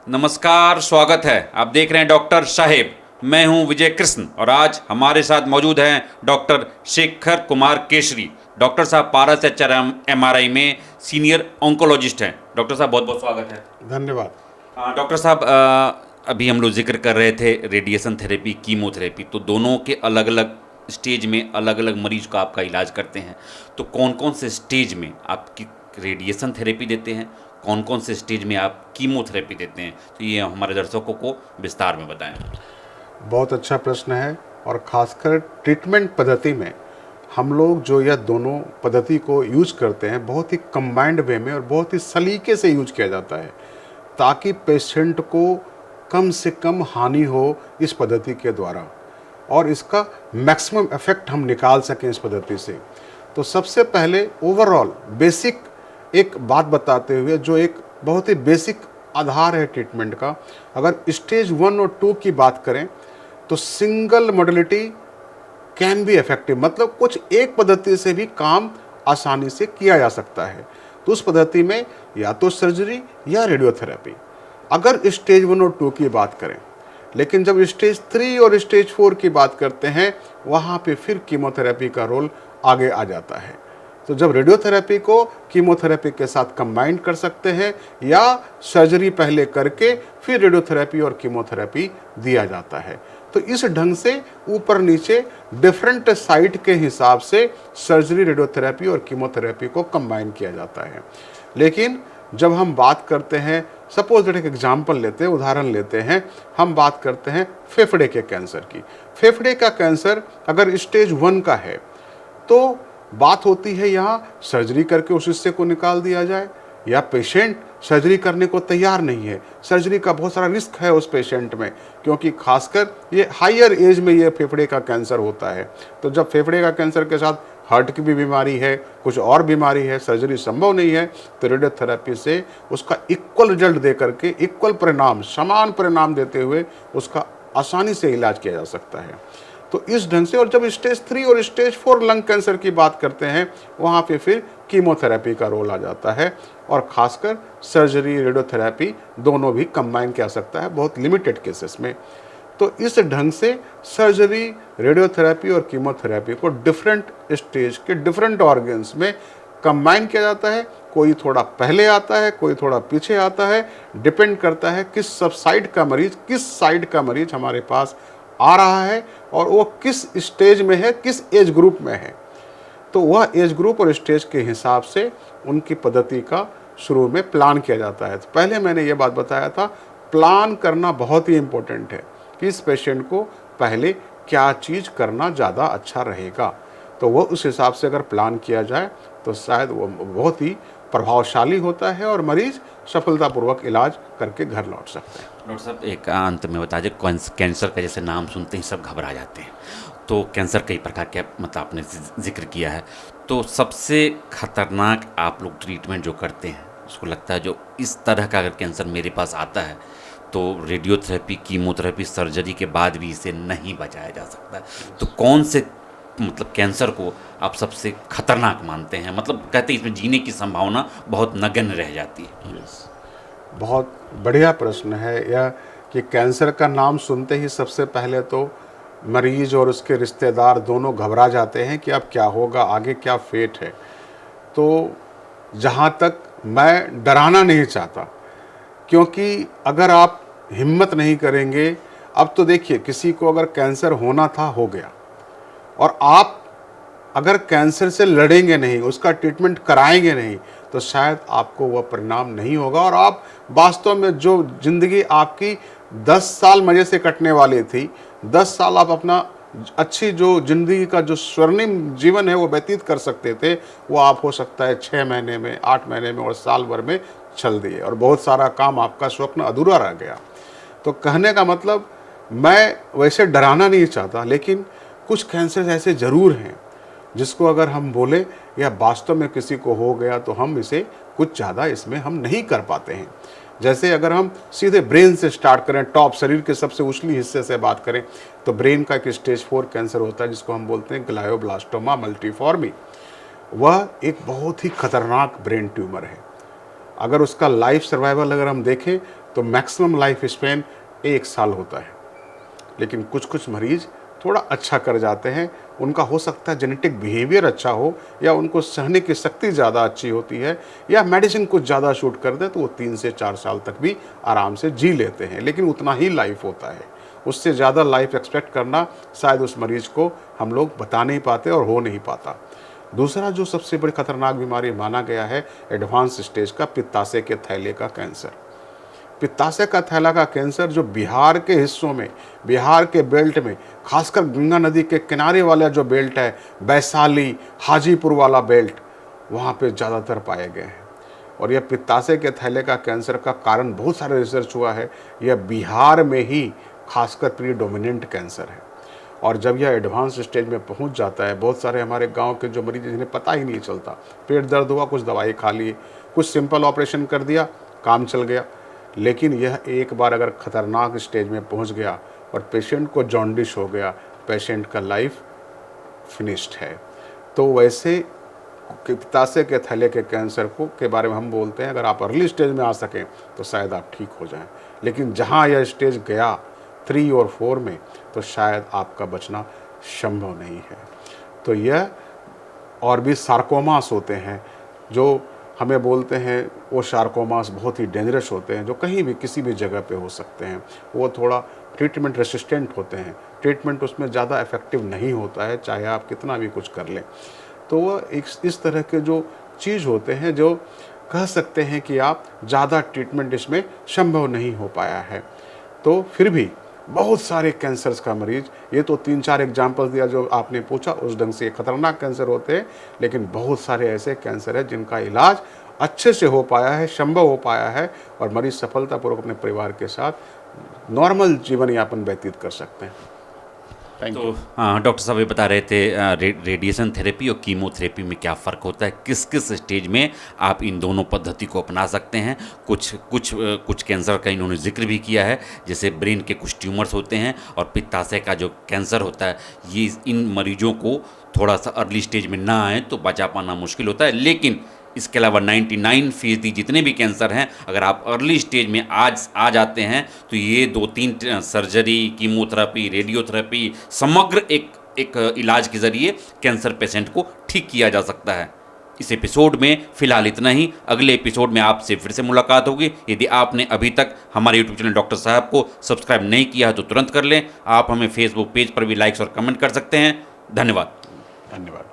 नमस्कार, स्वागत है। आप देख रहे हैं डॉक्टर साहेब। मैं हूं विजय कृष्ण और आज हमारे साथ मौजूद हैं डॉक्टर शेखर कुमार केशरी। डॉक्टर साहब पारस एचआरएमआरआई में सीनियर ऑन्कोलॉजिस्ट हैं। डॉक्टर साहब बहुत बहुत स्वागत है। धन्यवाद। डॉक्टर साहब, अभी हम लोग जिक्र कर रहे थे रेडिएशन थेरेपी, कीमोथेरेपी, तो दोनों के अलग अलग स्टेज में अलग अलग मरीज का आपका इलाज करते हैं। तो कौन कौन से स्टेज में आपकी रेडिएशन थेरेपी देते हैं, कौन कौन से स्टेज में आप कीमोथेरेपी देते हैं, तो ये हमारे दर्शकों को विस्तार में बताएं। बहुत अच्छा प्रश्न है और ख़ासकर ट्रीटमेंट पद्धति में हम लोग जो यह दोनों पद्धति को यूज करते हैं बहुत ही कंबाइंड वे में और बहुत ही सलीके से यूज किया जाता है ताकि पेशेंट को कम से कम हानि हो इस पद्धति के द्वारा और इसका मैक्सिमम इफेक्ट हम निकाल सकें इस पद्धति से। तो सबसे पहले ओवरऑल बेसिक एक बात बताते हुए जो एक बहुत ही बेसिक आधार है ट्रीटमेंट का, अगर स्टेज 1 और 2 की बात करें तो single modality can be effective, मतलब कुछ एक पद्धति से भी काम आसानी से किया जा सकता है। तो उस पद्धति में या तो सर्जरी या रेडियोथेरेपी, अगर स्टेज 1 और 2 की बात करें। लेकिन जब स्टेज 3 और स्टेज 4 की बात करते हैं वहाँ पे फिर कीमोथेरेपी का रोल आगे आ जाता है। तो जब रेडियोथेरेपी को कीमोथेरेपी के साथ कंबाइन कर सकते हैं या सर्जरी पहले करके फिर रेडियोथेरेपी और कीमोथेरेपी दिया जाता है। तो इस ढंग से ऊपर नीचे डिफरेंट साइट के हिसाब से सर्जरी, रेडियोथेरेपी और कीमोथेरेपी को कंबाइन किया जाता है। लेकिन जब हम बात करते हैं, सपोज एक एग्जाम्पल लेते हैं, उदाहरण लेते हैं, हम बात करते हैं फेफड़े के कैंसर की। फेफड़े का कैंसर अगर स्टेज 1 का है तो बात होती है यहाँ सर्जरी करके उस हिस्से को निकाल दिया जाए या पेशेंट सर्जरी करने को तैयार नहीं है। सर्जरी का बहुत सारा रिस्क है उस पेशेंट में, क्योंकि खासकर ये हायर एज में ये फेफड़े का कैंसर होता है। तो जब फेफड़े का कैंसर के साथ हार्ट की भी बीमारी है, कुछ और बीमारी है, सर्जरी संभव नहीं है, तो रेडियोथेरेपी से उसका इक्वल रिजल्ट दे करके, इक्वल परिणाम, समान परिणाम देते हुए उसका आसानी से इलाज किया जा सकता है। तो इस ढंग से, और जब स्टेज 3 और स्टेज 4 लंग कैंसर की बात करते हैं वहाँ पे फिर कीमोथेरेपी का रोल आ जाता है और ख़ासकर सर्जरी, रेडियोथेरेपी दोनों भी कंबाइन किया सकता है बहुत लिमिटेड केसेस में। तो इस ढंग से सर्जरी, रेडियोथेरेपी और कीमोथेरेपी को डिफरेंट स्टेज के डिफरेंट ऑर्गन्स में कंबाइन किया जाता है। कोई थोड़ा पहले आता है, कोई थोड़ा पीछे आता है, डिपेंड करता है किस सब साइड का मरीज, किस साइड का मरीज हमारे पास आ रहा है और वो किस स्टेज में है, किस एज ग्रुप में है। तो वह एज ग्रुप और स्टेज के हिसाब से उनकी पद्धति का शुरू में प्लान किया जाता है। तो पहले मैंने ये बात बताया था, प्लान करना बहुत ही इम्पोर्टेंट है कि इस पेशेंट को पहले क्या चीज़ करना ज़्यादा अच्छा रहेगा। तो वह उस हिसाब से अगर प्लान किया जाए तो शायद वो बहुत ही प्रभावशाली होता है और मरीज सफलतापूर्वक इलाज करके घर लौट सकते हैं। डॉक्टर साहब, एक अंत में बता दीजिए, कैंसर का जैसे नाम सुनते ही सब घबरा जाते हैं, तो कैंसर कई प्रकार के मतलब आपने जिक्र किया है, तो सबसे खतरनाक आप लोग ट्रीटमेंट जो करते हैं उसको लगता है जो इस तरह का अगर कैंसर मेरे पास आता है तो रेडियोथेरेपी, कीमोथेरेपी, सर्जरी के बाद भी इसे नहीं बचाया जा सकता, तो कौन से मतलब कैंसर को आप सबसे खतरनाक मानते हैं? मतलब कहते हैं इसमें जीने की संभावना बहुत नगण्य रह जाती है। बहुत बढ़िया प्रश्न है यह कि कैंसर का नाम सुनते ही सबसे पहले तो मरीज और उसके रिश्तेदार दोनों घबरा जाते हैं कि अब क्या होगा, आगे क्या फेट है। तो जहाँ तक मैं डराना नहीं चाहता, क्योंकि अगर आप हिम्मत नहीं करेंगे, अब तो देखिए किसी को अगर कैंसर होना था, हो गया, और आप अगर कैंसर से लड़ेंगे नहीं, उसका ट्रीटमेंट कराएंगे नहीं, तो शायद आपको वह परिणाम नहीं होगा और आप वास्तव में जो ज़िंदगी आपकी 10 साल मज़े से कटने वाली थी, 10 साल आप अपना अच्छी जो ज़िंदगी का जो स्वर्णिम जीवन है वो व्यतीत कर सकते थे, वो आप हो सकता है 6 महीने में, 8 महीने में और साल भर में चल दिए और बहुत सारा काम, आपका स्वप्न अधूरा रह गया। तो कहने का मतलब, मैं वैसे डराना नहीं चाहता, लेकिन कुछ कैंसर ऐसे ज़रूर हैं जिसको अगर हम बोले या वास्तव में किसी को हो गया तो हम इसे कुछ ज़्यादा इसमें हम नहीं कर पाते हैं। जैसे अगर हम सीधे ब्रेन से स्टार्ट करें, टॉप शरीर के सबसे उछली हिस्से से बात करें, तो ब्रेन का एक स्टेज 4 कैंसर होता है जिसको हम बोलते हैं ग्लायोब्लास्टोमा मल्टीफॉर्मी। वह एक बहुत ही खतरनाक ब्रेन ट्यूमर है। अगर उसका लाइफ सर्वाइवल अगर हम देखें तो मैक्सिमम लाइफ स्पेन 1 साल होता है। लेकिन कुछ कुछ मरीज थोड़ा अच्छा कर जाते हैं, उनका हो सकता है जेनेटिक बिहेवियर अच्छा हो, या उनको सहने की शक्ति ज़्यादा अच्छी होती है, या मेडिसिन कुछ ज़्यादा शूट कर दे तो वो 3 से 4 साल तक भी आराम से जी लेते हैं। लेकिन उतना ही लाइफ होता है, उससे ज़्यादा लाइफ एक्सपेक्ट करना शायद उस मरीज को हम लोग बता नहीं पाते और हो नहीं पाता। दूसरा जो सबसे बड़ी खतरनाक बीमारी माना गया है एडवांस स्टेज का, पित्ताशय के थैले का कैंसर। पित्ताशय का थैला का कैंसर जो बिहार के हिस्सों में, बिहार के बेल्ट में, खासकर गंगा नदी के किनारे वाला जो बेल्ट है, वैशाली हाजीपुर वाला बेल्ट, वहाँ पे ज़्यादातर पाए गए हैं। और यह पित्ताशय के थैले का कैंसर का कारण बहुत सारे रिसर्च हुआ है, यह बिहार में ही खासकर प्रीडोमिनेंट कैंसर है। और जब यह एडवांस स्टेज में पहुंच जाता है, बहुत सारे हमारे गांव के जो मरीज जिन्हें पता ही नहीं चलता, पेट दर्द हुआ, कुछ दवाई खा लिए, कुछ सिंपल ऑपरेशन कर दिया, काम चल गया। लेकिन यह एक बार अगर ख़तरनाक स्टेज में पहुंच गया और पेशेंट को जॉन्डिस हो गया, पेशेंट का लाइफ फिनिश्ड है। तो वैसे पित्ताशय के थैले के कैंसर को के बारे में हम बोलते हैं, अगर आप अर्ली स्टेज में आ सकें तो शायद आप ठीक हो जाएं। लेकिन जहां यह स्टेज गया 3 और 4 में, तो शायद आपका बचना संभव नहीं है। तो यह और भी सार्कोमास होते हैं जो हमें बोलते हैं, वो सार्कोमास बहुत ही डेंजरस होते हैं, जो कहीं भी किसी भी जगह पे हो सकते हैं। वो थोड़ा ट्रीटमेंट रेसिस्टेंट होते हैं, ट्रीटमेंट उसमें ज़्यादा इफेक्टिव नहीं होता है, चाहे आप कितना भी कुछ कर लें। तो वह इस तरह के जो चीज़ होते हैं जो कह सकते हैं कि आप ज़्यादा ट्रीटमेंट इसमें संभव नहीं हो पाया है। तो फिर भी बहुत सारे कैंसर्स का मरीज, ये तो 3-4 एग्जाम्पल्स दिया जो आपने पूछा, उस ढंग से खतरनाक कैंसर होते हैं। लेकिन बहुत सारे ऐसे कैंसर है जिनका इलाज अच्छे से हो पाया है, संभव हो पाया है, और मरीज सफलतापूर्वक अपने परिवार के साथ नॉर्मल जीवन यापन व्यतीत कर सकते हैं। तो हाँ, डॉक्टर साहब ये बता रहे थे रेडिएशन थेरेपी और कीमोथेरेपी में क्या फ़र्क होता है, किस किस स्टेज में आप इन दोनों पद्धति को अपना सकते हैं। कुछ कैंसर का इन्होंने जिक्र भी किया है, जैसे ब्रेन के कुछ ट्यूमर्स होते हैं और पित्ताशय का जो कैंसर होता है, ये इन मरीजों को थोड़ा सा अर्ली स्टेज में ना आए तो बचा पाना मुश्किल होता है। लेकिन इसके अलावा 99% जितने भी कैंसर हैं, अगर आप अर्ली स्टेज में आज आ जाते हैं तो ये 2-3 सर्जरी, कीमोथेरेपी, रेडियोथेरेपी, समग्र एक इलाज के ज़रिए कैंसर पेशेंट को ठीक किया जा सकता है। इस एपिसोड में फ़िलहाल इतना ही। अगले एपिसोड में आपसे फिर से मुलाकात होगी। यदि आपने अभी तक हमारे यूट्यूब चैनल डॉक्टर साहब को सब्सक्राइब नहीं किया है तो तुरंत कर लें। आप हमें फेसबुक पेज पर भी लाइक्स और कमेंट कर सकते हैं। धन्यवाद।